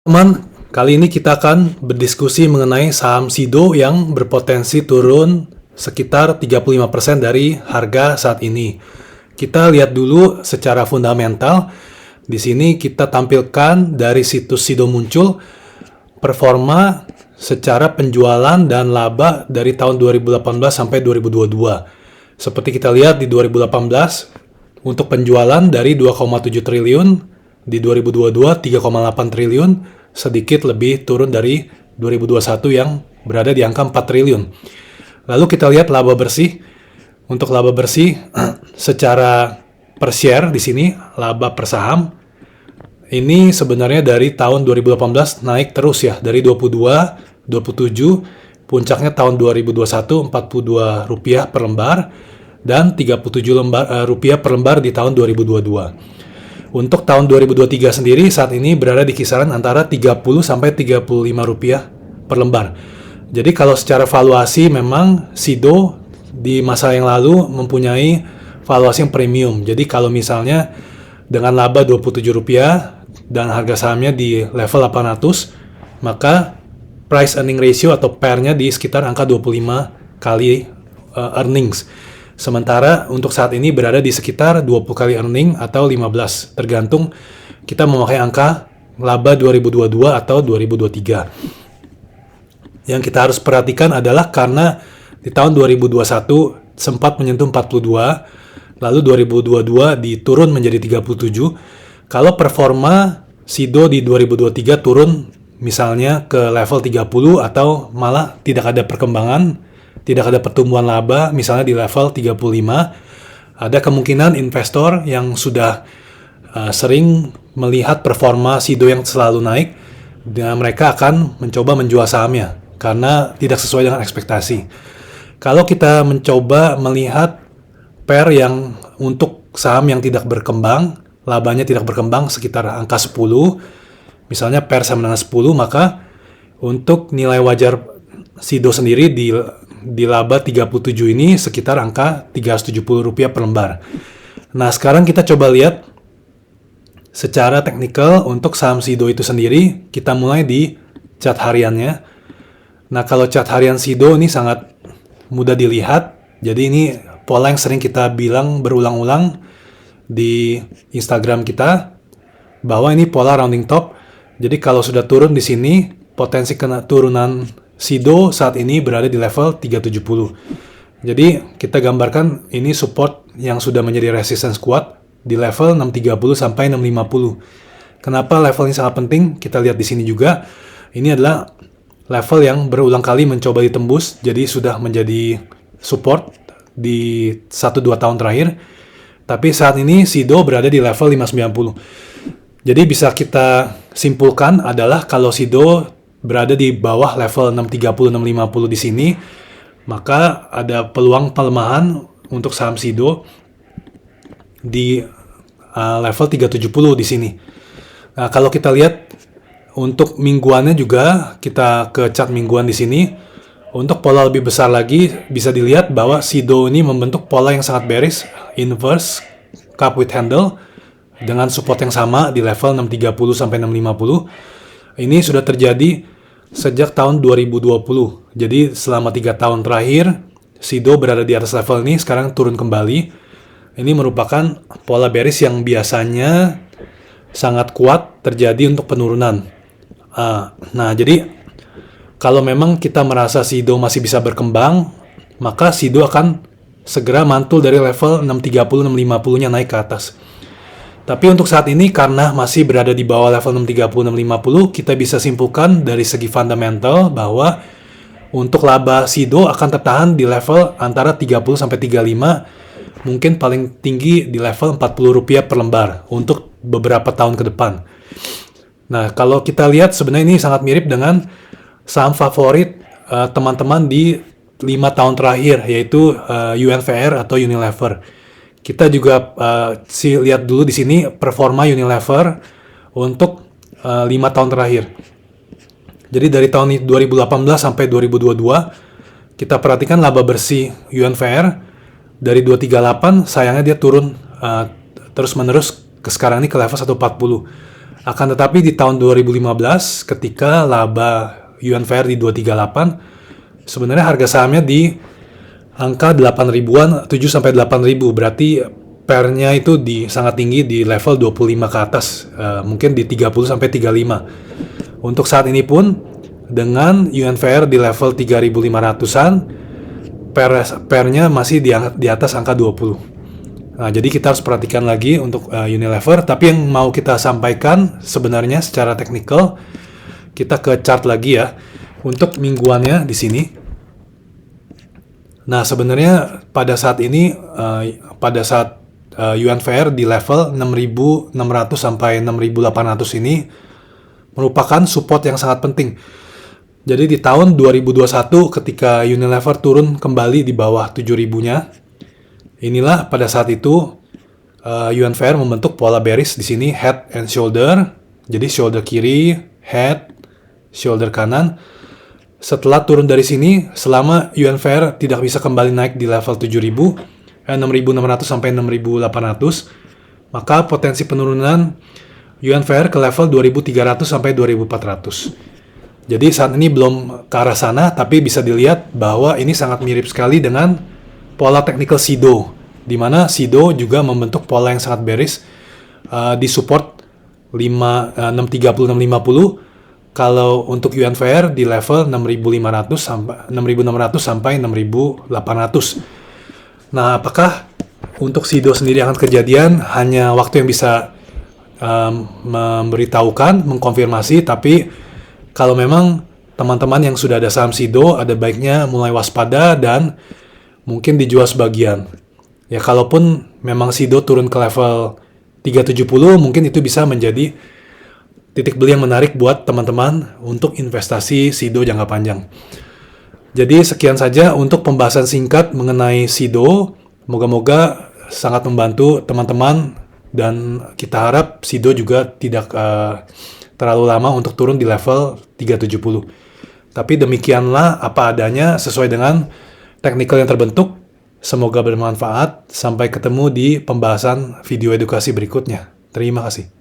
Teman, kali ini kita akan berdiskusi mengenai saham SIDO yang berpotensi turun sekitar 35% dari harga saat ini. Kita lihat dulu secara fundamental. Di sini kita tampilkan dari situs SIDO Muncul performa secara penjualan dan laba dari tahun 2018 sampai 2022. Seperti kita lihat di 2018 untuk penjualan dari 2,7 triliun, di 2022 3,8 triliun, sedikit lebih turun dari 2021 yang berada di angka 4 triliun. Lalu kita lihat laba bersih. Untuk laba bersih secara per share di sini laba per saham ini sebenarnya dari tahun 2018 naik terus ya, dari 22, 27, puncaknya tahun 2021 42 rupiah per lembar dan 37 rupiah per lembar di tahun 2022. Untuk tahun 2023 sendiri saat ini berada di kisaran antara 30 sampai 35 rupiah per lembar. Jadi kalau secara valuasi memang SIDO di masa yang lalu mempunyai valuasi yang premium. Jadi kalau misalnya dengan laba 27 rupiah dan harga sahamnya di level 800, maka price earning ratio atau PER-nya di sekitar angka 25 kali earnings. Sementara untuk saat ini berada di sekitar 20 kali earning atau 15, tergantung kita memakai angka laba 2022 atau 2023. Yang kita harus perhatikan adalah karena di tahun 2021 sempat menyentuh 42, lalu 2022 diturun menjadi 37. Kalau performa SIDO di 2023 turun misalnya ke level 30 atau malah tidak ada perkembangan, tidak ada pertumbuhan laba, misalnya di level 35, ada kemungkinan investor yang sudah sering melihat performa SIDO yang selalu naik, dan mereka akan mencoba menjual sahamnya karena tidak sesuai dengan ekspektasi. Kalau kita mencoba melihat PER yang untuk saham yang tidak berkembang, labanya tidak berkembang sekitar angka 10, misalnya PER sama dengan 10, maka untuk nilai wajar SIDO sendiri di laba 37 ini sekitar angka 370 rupiah per lembar. Nah, sekarang kita coba lihat secara teknikal untuk saham SIDO itu sendiri. Kita mulai di chart hariannya. Nah, kalau chart harian SIDO ini sangat mudah dilihat. Jadi ini pola yang sering kita bilang berulang-ulang di Instagram kita, bahwa ini pola rounding top. Jadi kalau sudah turun di sini, potensi kena turunan SIDO saat ini berada di level 370. Jadi kita gambarkan ini support yang sudah menjadi resistance kuat di level 630 sampai 650. Kenapa level ini sangat penting? Kita lihat di sini juga. Ini adalah level yang berulang kali mencoba ditembus, jadi sudah menjadi support di 1-2 tahun terakhir. Tapi saat ini SIDO berada di level 590. Jadi bisa kita simpulkan adalah kalau SIDO berada di bawah level 630-650 di sini, maka ada peluang pelemahan untuk saham SIDO di level 370 di sini. Nah, kalau kita lihat untuk mingguannya juga, kita ke chart mingguan di sini. Untuk pola lebih besar lagi, bisa dilihat bahwa SIDO ini membentuk pola yang sangat bearish, inverse cup with handle, dengan support yang sama di level 630 sampai 650. Ini sudah terjadi sejak tahun 2020. Jadi selama 3 tahun terakhir, SIDO berada di atas level ini, sekarang turun kembali. Ini merupakan pola bearish yang biasanya sangat kuat terjadi untuk penurunan. Nah, jadi kalau memang kita merasa SIDO masih bisa berkembang, maka SIDO akan segera mantul dari level 630-650-nya naik ke atas. Tapi untuk saat ini karena masih berada di bawah level 630-650, kita bisa simpulkan dari segi fundamental bahwa untuk laba SIDO akan tertahan di level antara 30 sampai 35, mungkin paling tinggi di level 40 rupiah per lembar untuk beberapa tahun ke depan. Nah, kalau kita lihat sebenarnya ini sangat mirip dengan saham favorit teman-teman di 5 tahun terakhir, yaitu UNVR atau Unilever. Kita juga lihat dulu di sini performa Unilever untuk 5 tahun terakhir. Jadi dari tahun 2018 sampai 2022, kita perhatikan laba bersih UNVR dari 238, sayangnya dia turun terus-menerus ke sekarang ini ke level 140. Akan tetapi di tahun 2015 ketika laba UNVR di 238, sebenarnya harga sahamnya di angka 8 ribuan, 7 sampai 8 ribu, berarti pairnya itu sangat tinggi di level 25 ke atas, mungkin di 30 sampai 35. Untuk saat ini pun dengan UNVR di level 3.500-an, pairnya masih di atas angka 20. Nah, jadi kita harus perhatikan lagi untuk Unilever. Tapi yang mau kita sampaikan sebenarnya secara teknikal, kita ke chart lagi ya. Untuk mingguannya di sini. Nah, sebenarnya pada saat ini, UNVR di level 6.600 sampai 6.800 ini merupakan support yang sangat penting. Jadi di tahun 2021 ketika Unilever turun kembali di bawah 7.000-nya, inilah pada saat itu UNVR membentuk pola bearish di sini, head and shoulder. Jadi shoulder kiri, head, shoulder kanan. Setelah turun dari sini, selama UNVR tidak bisa kembali naik di level 6.600 sampai 6.800, maka potensi penurunan UNVR ke level 2.300 sampai 2.400. Jadi saat ini belum ke arah sana, tapi bisa dilihat bahwa ini sangat mirip sekali dengan pola technical SIDO, di mana SIDO juga membentuk pola yang sangat bearish di support 630-650. Kalau untuk UNVR di level 6.600 sampai 6.800. Nah, apakah untuk SIDO sendiri akan kejadian? Hanya waktu yang bisa memberitahukan, mengkonfirmasi. Tapi kalau memang teman-teman yang sudah ada saham SIDO, ada baiknya mulai waspada dan mungkin dijual sebagian. Ya, kalaupun memang SIDO turun ke level 370, mungkin itu bisa menjadi titik beli yang menarik buat teman-teman untuk investasi SIDO jangka panjang. Jadi sekian saja untuk pembahasan singkat mengenai SIDO. Moga-moga sangat membantu teman-teman dan kita harap SIDO juga tidak terlalu lama untuk turun di level 370. Tapi demikianlah apa adanya sesuai dengan teknikal yang terbentuk. Semoga bermanfaat. Sampai ketemu di pembahasan video edukasi berikutnya. Terima kasih.